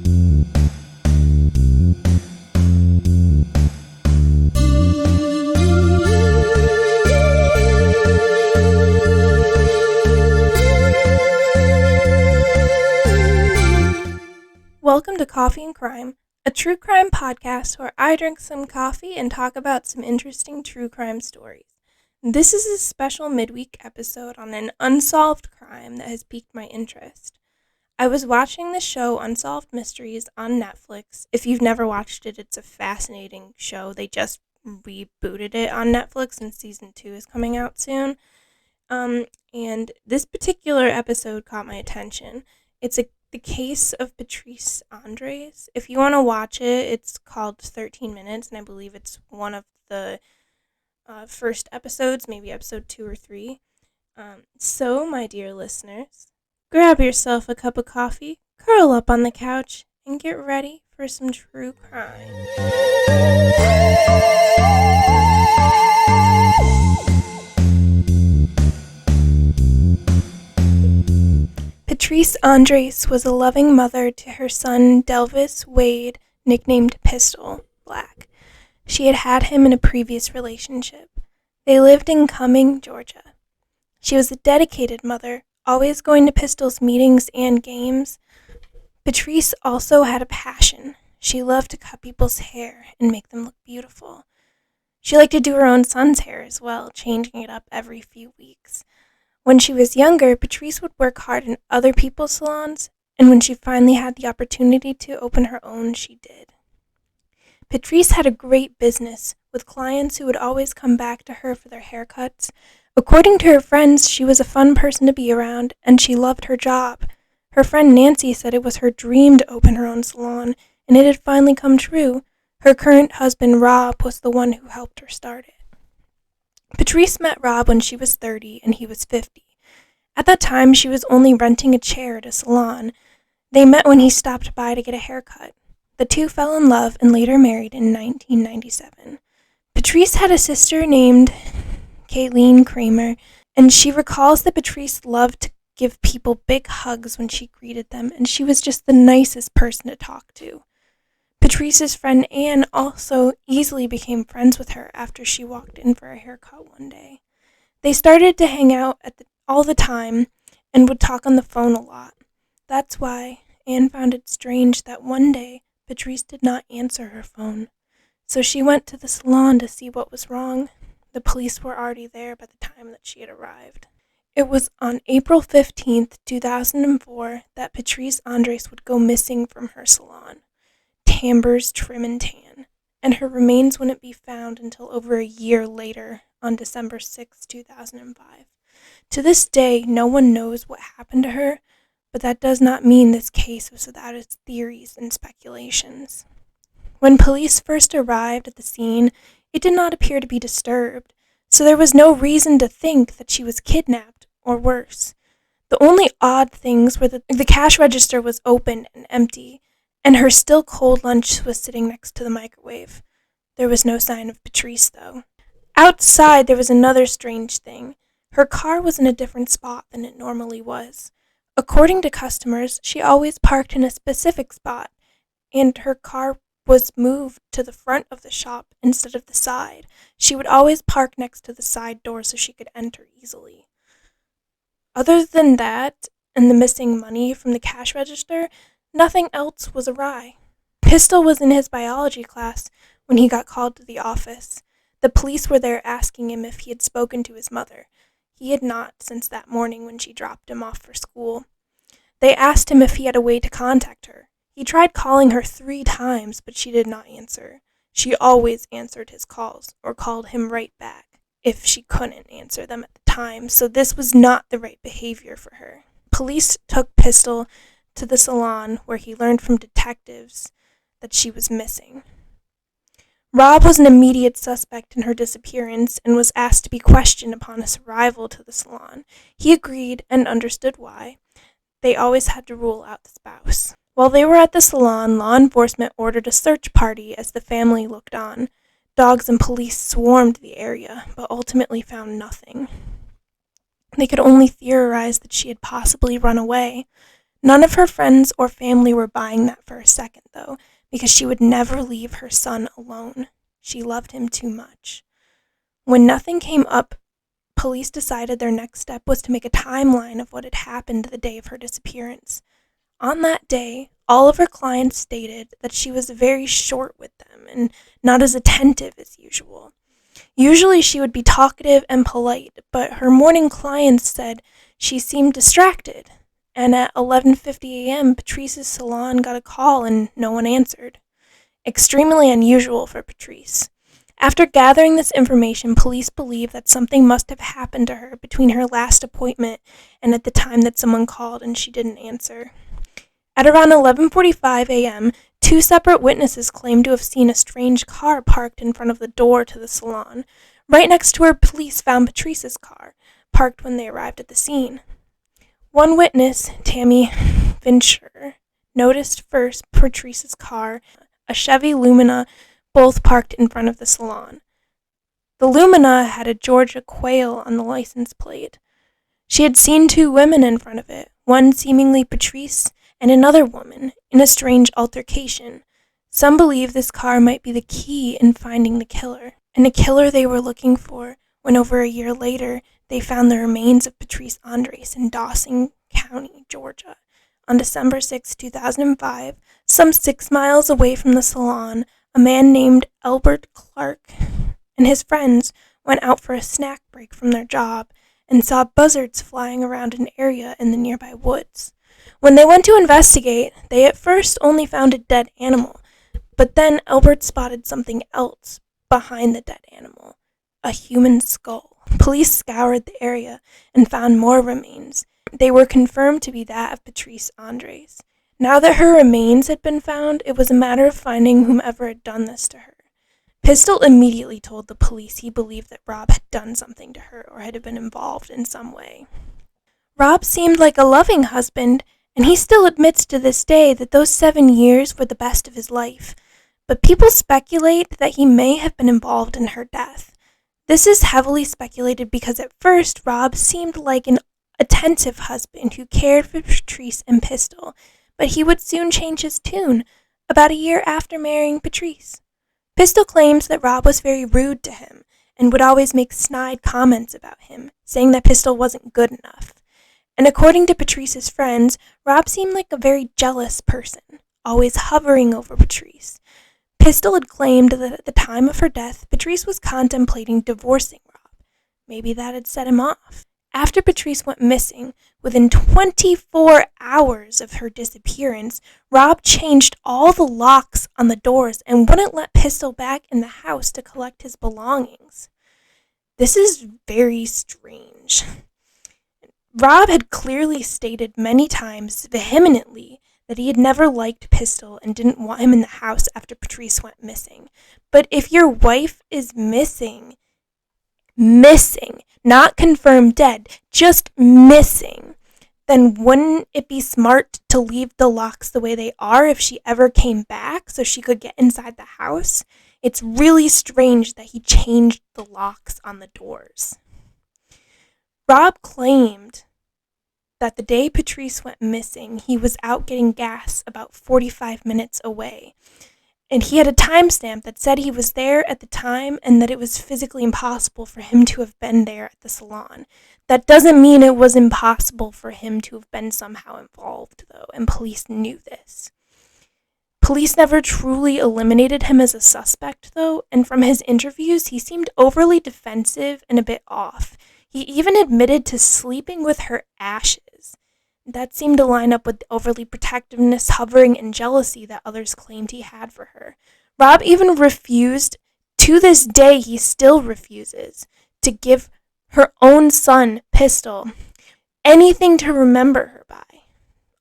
Welcome to Coffee and Crime, a true crime podcast where I drink some coffee and talk about some interesting true crime stories. This is a special midweek episode on an unsolved crime that has piqued my interest. I was watching the show Unsolved Mysteries on Netflix. If you've never watched it, it's a fascinating show. They just rebooted it on Netflix and season 2 is coming out soon. And this particular episode caught my attention. It's the case of Patrice Endres. If you want to watch it, it's called 13 Minutes, and I believe it's one of the first episodes, maybe episode 2 or 3. So, my dear listeners, grab yourself a cup of coffee, curl up on the couch, and get ready for some true crime. Patrice Endres was a loving mother to her son Delvis Wade, nicknamed Pistol Black. She had him in a previous relationship. They lived in Cumming, Georgia. She was a dedicated mother, always going to Pistol's meetings and games. Patrice also had a passion. She loved to cut people's hair and make them look beautiful. She liked to do her own son's hair as well, changing it up every few weeks. When she was younger, Patrice would work hard in other people's salons, and when she finally had the opportunity to open her own, she did. Patrice had a great business, with clients who would always come back to her for their haircuts. According to her friends, she was a fun person to be around, and she loved her job. Her friend Nancy said it was her dream to open her own salon, and it had finally come true. Her current husband, Rob, was the one who helped her start it. Patrice met Rob when she was 30 and he was 50. At that time, she was only renting a chair at a salon. They met when he stopped by to get a haircut. The two fell in love and later married in 1997. Patrice had a sister named Kayleen Kramer, and she recalls that Patrice loved to give people big hugs when she greeted them, and she was just the nicest person to talk to. Patrice's friend Anne also easily became friends with her after she walked in for a haircut one day. They started to hang out all the time and would talk on the phone a lot. That's why Anne found it strange that one day Patrice did not answer her phone. So she went to the salon to see what was wrong. The police were already there by the time that she had arrived. It was on April 15th, 2004 that Patrice Endres would go missing from her salon, Tambers Trim and Tan, and her remains wouldn't be found until over a year later on December 6, 2005. To this day, no one knows what happened to her, but that does not mean this case was without its theories and speculations. When police first arrived at the scene, it did not appear to be disturbed, so there was no reason to think that she was kidnapped or worse. The only odd things were that the cash register was open and empty, and her still cold lunch was sitting next to the microwave. There was no sign of Patrice, though. Outside, there was another strange thing. Her car was in a different spot than it normally was. According to customers, she always parked in a specific spot, and her car was moved to the front of the shop instead of the side. She would always park next to the side door so she could enter easily. Other than that, and the missing money from the cash register, nothing else was awry. Pistol was in his biology class when he got called to the office. The police were there asking him if he had spoken to his mother. He had not since that morning when she dropped him off for school. They asked him if he had a way to contact her. He tried calling her 3 times, but she did not answer. She always answered his calls, or called him right back, if she couldn't answer them at the time, so this was not the right behavior for her. Police took Pistol to the salon where he learned from detectives that she was missing. Rob was an immediate suspect in her disappearance and was asked to be questioned upon his arrival to the salon. He agreed and understood why. They always had to rule out the spouse. While they were at the salon, law enforcement ordered a search party as the family looked on. Dogs and police swarmed the area, but ultimately found nothing. They could only theorize that she had possibly run away. None of her friends or family were buying that for a second, though, because she would never leave her son alone. She loved him too much. When nothing came up, police decided their next step was to make a timeline of what had happened the day of her disappearance. On that day, all of her clients stated that she was very short with them and not as attentive as usual. Usually she would be talkative and polite, but her morning clients said she seemed distracted. And at 11:50 a.m., Patrice's salon got a call and no one answered. Extremely unusual for Patrice. After gathering this information, police believe that something must have happened to her between her last appointment and at the time that someone called and she didn't answer. At around 11:45 a.m., two separate witnesses claimed to have seen a strange car parked in front of the door to the salon. Right next to where police found Patrice's car, parked when they arrived at the scene. One witness, Tammy Fincher, noticed first Patrice's car, a Chevy Lumina, both parked in front of the salon. The Lumina had a Georgia Quail on the license plate. She had seen two women in front of it, one seemingly Patrice and another woman, in a strange altercation. Some believe this car might be the key in finding the killer, and the killer they were looking for when over a year later they found the remains of Patrice Endres in Dawson County, Georgia. On December 6, 2005, some 6 miles away from the salon, a man named Albert Clark and his friends went out for a snack break from their job and saw buzzards flying around an area in the nearby woods. When they went to investigate, they at first only found a dead animal, but then Albert spotted something else behind the dead animal, a human skull. Police scoured the area and found more remains. They were confirmed to be that of Patrice Endres. Now that her remains had been found, it was a matter of finding whomever had done this to her. Pistol immediately told the police he believed that Rob had done something to her or had been involved in some way. Rob seemed like a loving husband, and he still admits to this day that those 7 years were the best of his life. But people speculate that he may have been involved in her death. This is heavily speculated because at first Rob seemed like an attentive husband who cared for Patrice and Pistol, but he would soon change his tune about a year after marrying Patrice. Pistol claims that Rob was very rude to him and would always make snide comments about him, saying that Pistol wasn't good enough. And according to Patrice's friends, Rob seemed like a very jealous person, always hovering over Patrice. Pistol had claimed that at the time of her death, Patrice was contemplating divorcing Rob. Maybe that had set him off. After Patrice went missing, within 24 hours of her disappearance, Rob changed all the locks on the doors and wouldn't let Pistol back in the house to collect his belongings. This is very strange. Rob had clearly stated many times, vehemently, that he had never liked Pistol and didn't want him in the house after Patrice went missing. But if your wife is missing, not confirmed dead, just missing, then wouldn't it be smart to leave the locks the way they are if she ever came back so she could get inside the house? It's really strange that he changed the locks on the doors. Rob claimed that the day Patrice went missing, he was out getting gas about 45 minutes away. And he had a timestamp that said he was there at the time and that it was physically impossible for him to have been there at the salon. That doesn't mean it was impossible for him to have been somehow involved, though, and police knew this. Police never truly eliminated him as a suspect, though, and from his interviews, he seemed overly defensive and a bit off. He even admitted to sleeping with her ashes. That seemed to line up with the overly protectiveness, hovering, and jealousy that others claimed he had for her. Rob even refused, to this day he still refuses, to give her own son, Pistol, anything to remember her by.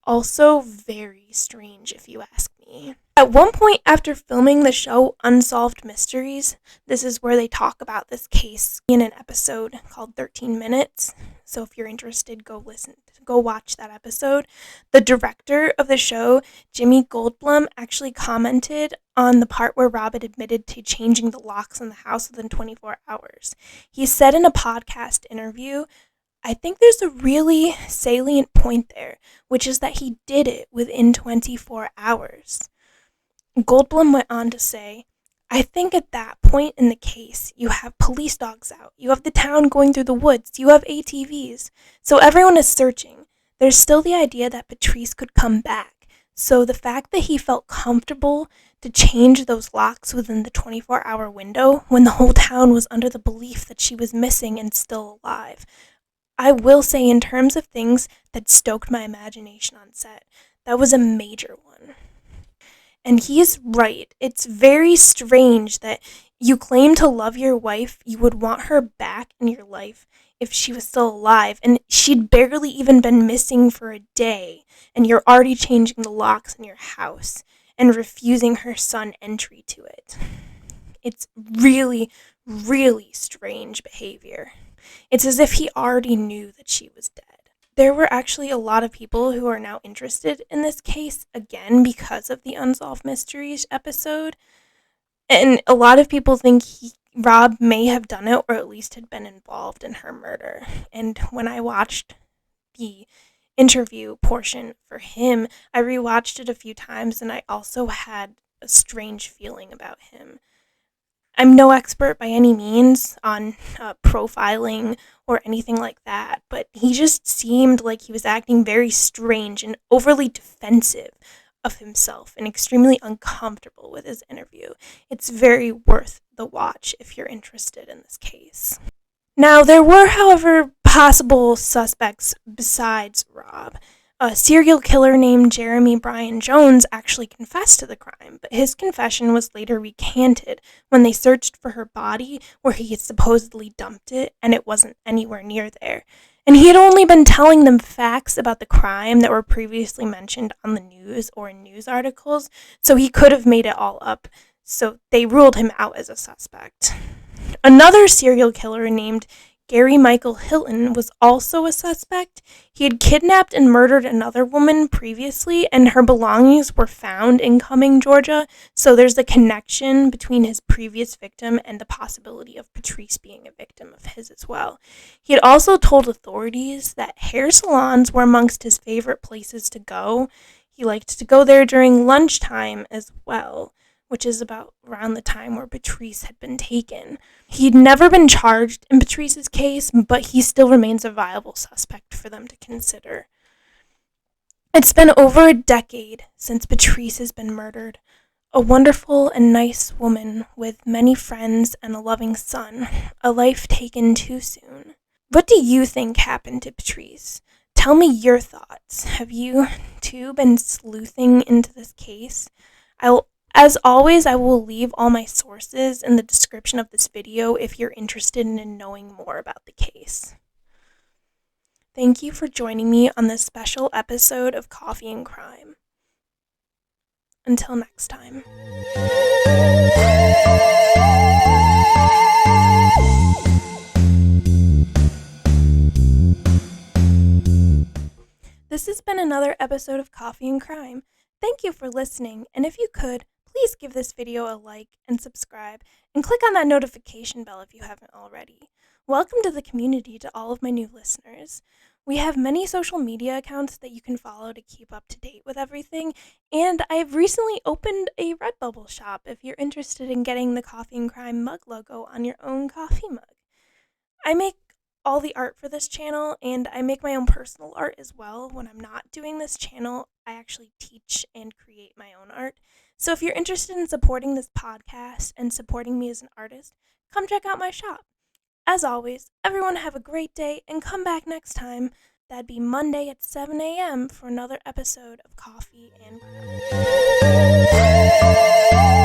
Also very strange, if you ask me. At one point after filming the show Unsolved Mysteries, this is where they talk about this case in an episode called 13 Minutes. So if you're interested, go watch that episode. The director of the show, Jimmy Goldblum, actually commented on the part where Rob had admitted to changing the locks on the house within 24 hours. He said in a podcast interview, I think there's a really salient point there, which is that he did it within 24 hours. Goldblum went on to say, I think at that point in the case, you have police dogs out, you have the town going through the woods, you have ATVs, so everyone is searching. There's still the idea that Patrice could come back, so the fact that he felt comfortable to change those locks within the 24-hour window when the whole town was under the belief that she was missing and still alive. I will say, in terms of things that stoked my imagination on set, that was a major one. And he's right. It's very strange that you claim to love your wife, you would want her back in your life if she was still alive, and she'd barely even been missing for a day, and you're already changing the locks in your house and refusing her son entry to it. It's really, really strange behavior. It's as if he already knew that she was dead. There were actually a lot of people who are now interested in this case, again, because of the Unsolved Mysteries episode. And a lot of people think Rob may have done it, or at least had been involved in her murder. And when I watched the interview portion for him, I rewatched it a few times, and I also had a strange feeling about him. I'm no expert by any means on profiling or anything like that, but he just seemed like he was acting very strange and overly defensive of himself and extremely uncomfortable with his interview. It's very worth the watch if you're interested in this case. Now, there were, however, possible suspects besides Rob. A serial killer named Jeremy Bryan Jones actually confessed to the crime, but his confession was later recanted when they searched for her body where he had supposedly dumped it, and it wasn't anywhere near there. And he had only been telling them facts about the crime that were previously mentioned on the news or in news articles, so he could have made it all up. So they ruled him out as a suspect. Another serial killer named Gary Michael Hilton was also a suspect. He had kidnapped and murdered another woman previously, and her belongings were found in Cumming, Georgia, so there's a connection between his previous victim and the possibility of Patrice being a victim of his as well. He had also told authorities that hair salons were amongst his favorite places to go. He liked to go there during lunchtime as well, which is about around the time where Patrice had been taken. He'd never been charged in Patrice's case, but he still remains a viable suspect for them to consider. It's been over a decade since Patrice has been murdered. A wonderful and nice woman with many friends and a loving son. A life taken too soon. What do you think happened to Patrice? Tell me your thoughts. Have you, too, been sleuthing into this case? As always, I will leave all my sources in the description of this video if you're interested in knowing more about the case. Thank you for joining me on this special episode of Coffee and Crime. Until next time. This has been another episode of Coffee and Crime. Thank you for listening, and if you could, please give this video a like and subscribe, and click on that notification bell if you haven't already. Welcome to the community to all of my new listeners. We have many social media accounts that you can follow to keep up to date with everything, and I've recently opened a Redbubble shop if you're interested in getting the Coffee and Crime mug logo on your own coffee mug. I make all the art for this channel, and I make my own personal art as well. When I'm not doing this channel, I actually teach and create my own art. So if you're interested in supporting this podcast and supporting me as an artist, come check out my shop. As always, everyone have a great day and come back next time. That'd be Monday at 7 a.m. for another episode of Coffee and Crime.